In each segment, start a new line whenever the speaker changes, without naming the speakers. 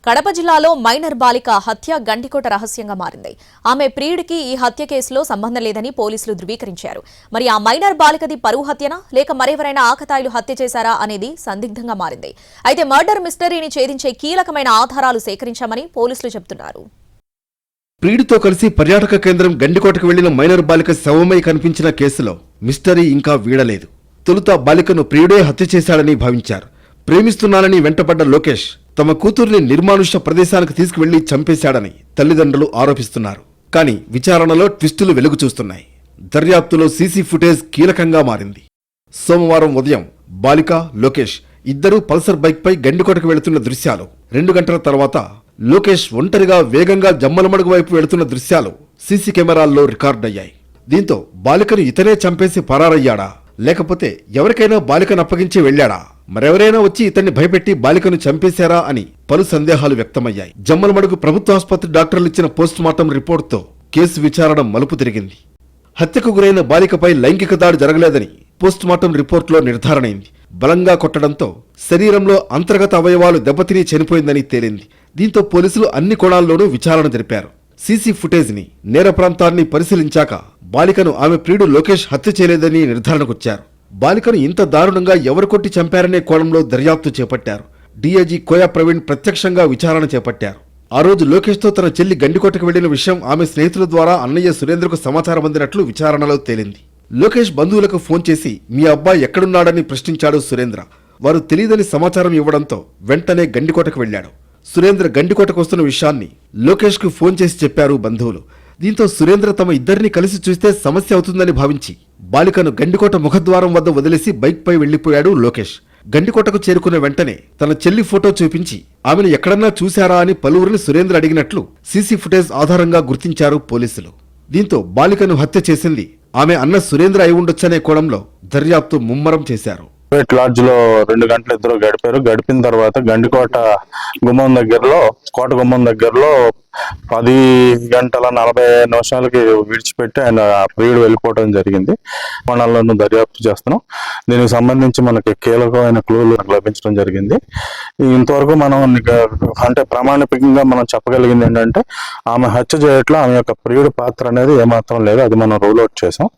కడప జిల్లాలో మైనర్ బాలిక హత్య గండికోట రహస్యంగా మారింది. ఆమె ప్రియుడికి ఈ హత్య కేసులో సంబంధం లేదని పోలీసులు ధృవీకరించారు. మరి ఆ మైనర్ బాలికది పరువు హత్యనా లేక మరెవరైనా ఆకతాయిలు హత్య చేశారా అనేది సందిగ్ధంగా మారింది. అయితే మర్డర్ మిస్టరీని ఛేదించే కీలకమైన ఆధారాలు సేకరించామని పోలీసులు చెబుతున్నారు.
ప్రియుడితో కలిసి పర్యాటక కేంద్రం గండికోటకు వెళ్లిన మైనర్ బాలిక శవమై కనిపించిన కేసులో మిస్టరీ ఇంకా వీడలేదు. తొలుత బాలికను ప్రియుడే హత్య చేశాడని భావించారు. ప్రేమిస్తున్నానని వెంటపడ్డ లోకేష్ తమ కూతుర్ని నిర్మానుష్య ప్రదేశానికి తీసుకువెళ్లి చంపేశాడని తల్లిదండ్రులు ఆరోపిస్తున్నారు. కానీ విచారణలో ట్విస్టులు వెలుగు చూస్తున్నాయి. దర్యాప్తులో సీసీ ఫుటేజ్ కీలకంగా మారింది. సోమవారం ఉదయం బాలిక, లోకేష్ ఇద్దరూ పల్సర్ బైక్పై గండికోటకు వెళుతున్న దృశ్యాలు, 2 గంటల తర్వాత లోకేష్ ఒంటరిగా వేగంగా జమ్మలమడుగు వైపు వెళుతున్న దృశ్యాలు సీసీ కెమెరాల్లో రికార్డయ్యాయి. దీంతో బాలికను ఇతనే చంపేసి పరారయ్యాడా లేకపోతే ఎవరికైనా బాలికను అప్పగించి వెళ్లాడా, మరెవరైనా వచ్చి ఇతన్ని భయపెట్టి బాలికను చంపేశారా అని పలు సందేహాలు వ్యక్తమయ్యాయి. జమ్మలమడుగు ప్రభుత్వ ఆసుపత్రి డాక్టర్లు ఇచ్చిన పోస్టుమార్టం రిపోర్టుతో కేసు విచారణ మలుపు తిరిగింది. హత్యకు గురైన బాలికపై లైంగిక దాడి జరగలేదని పోస్టుమార్టం రిపోర్టులో నిర్ధారణైంది. బలంగా కొట్టడంతో శరీరంలో అంతర్గత అవయవాలు దెబ్బతిని చనిపోయిందని తేలింది. దీంతో పోలీసులు అన్ని కోణాల్లోనూ విచారణ జరిపారు. సీసీ ఫుటేజ్ని, నేర ప్రాంతాన్ని పరిశీలించాక బాలికను ఆమె ప్రియుడు లోకేష్ హత్య చేయలేదని నిర్ధారణకొచ్చారు. బాలికను ఇంత దారుణంగా ఎవరు కొట్టి చంపారనే కోణంలో దర్యాప్తు చేపట్టారు. డీఐజీ కోయా ప్రవీణ్ ప్రత్యక్షంగా విచారణ చేపట్టారు. ఆ రోజు లోకేష్తో తన చెల్లి గండికోటకు వెళ్లిన విషయం ఆమె స్నేహితుల ద్వారా అన్నయ్య సురేంద్రకు సమాచారం అందినట్లు విచారణలో తేలింది. లోకేష్ బంధువులకు ఫోన్ చేసి మీ అబ్బాయి ఎక్కడున్నాడని ప్రశ్నించాడు సురేంద్ర. వారు తెలియదని సమాచారం ఇవ్వడంతో వెంటనే గండికోటకు వెళ్లాడు. సురేంద్ర గండికోటకు వస్తున్న విషయాన్ని లోకేష్ కు ఫోన్ చేసి చెప్పారు బంధువులు. దీంతో సురేంద్ర తమ ఇద్దరిని కలిసి చూస్తే సమస్య అవుతుందని భావించి బాలికను గండికోట ముఖద్వారం వద్ద వదిలేసి బైక్పై వెళ్లిపోయాడు లోకేష్. గండికోటకు చేరుకున్న వెంటనే తన చెల్లి ఫోటో చూపించి ఆమెను ఎక్కడన్నా చూశారా అని పలువురిని సురేంద్ర అడిగినట్లు సీసీ ఫుటేజ్ ఆధారంగా గుర్తించారు పోలీసులు. దీంతో బాలికను హత్య చేసింది ఆమె అన్న సురేంద్ర అయి ఉండొచ్చనే కోణంలో దర్యాప్తు ముమ్మరం చేశారు.
లాడ్జ్ లో 2 గంటలు ఇద్దరు గడిపారు. గడిపిన తర్వాత గండికోట గుమ్మం దగ్గరలో, కోట గుమ్మం దగ్గరలో 10:40 విడిచిపెట్టి ఆయన ప్రియుడు వెళ్ళిపోవడం జరిగింది. కోణాల్లోనూ దర్యాప్తు చేస్తున్నాం. దీనికి సంబంధించి మనకి కీలకమైన క్లూలు లభించడం జరిగింది. ఇంతవరకు మనం అంటే ప్రామాణికంగా మనం చెప్పగలిగింది ఏంటంటే ఆమె హత్య చేయట్లో ఆమె యొక్క ప్రియుడి పాత్ర అనేది ఏమాత్రం లేదు. అది మనం రూల్ అవుట్ చేసాం.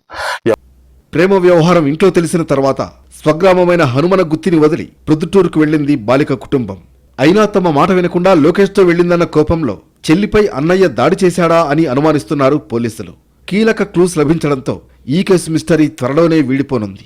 ప్రేమ వ్యవహారం ఇంట్లో తెలిసిన తర్వాత స్వగ్రామమైన హనుమన గుత్తిని వదిలి ప్రొద్దుటూరుకు వెళ్లింది బాలిక కుటుంబం. అయినా తమ మాట వినకుండా లోకేష్తో వెళ్లిందన్న కోపంలో చెల్లిపై అన్నయ్య దాడి చేశాడా అని అనుమానిస్తున్నారు పోలీసులు. కీలక క్లూస్ లభించడంతో ఈ కేసు మిస్టరీ త్వరలోనే వీడిపోనుంది.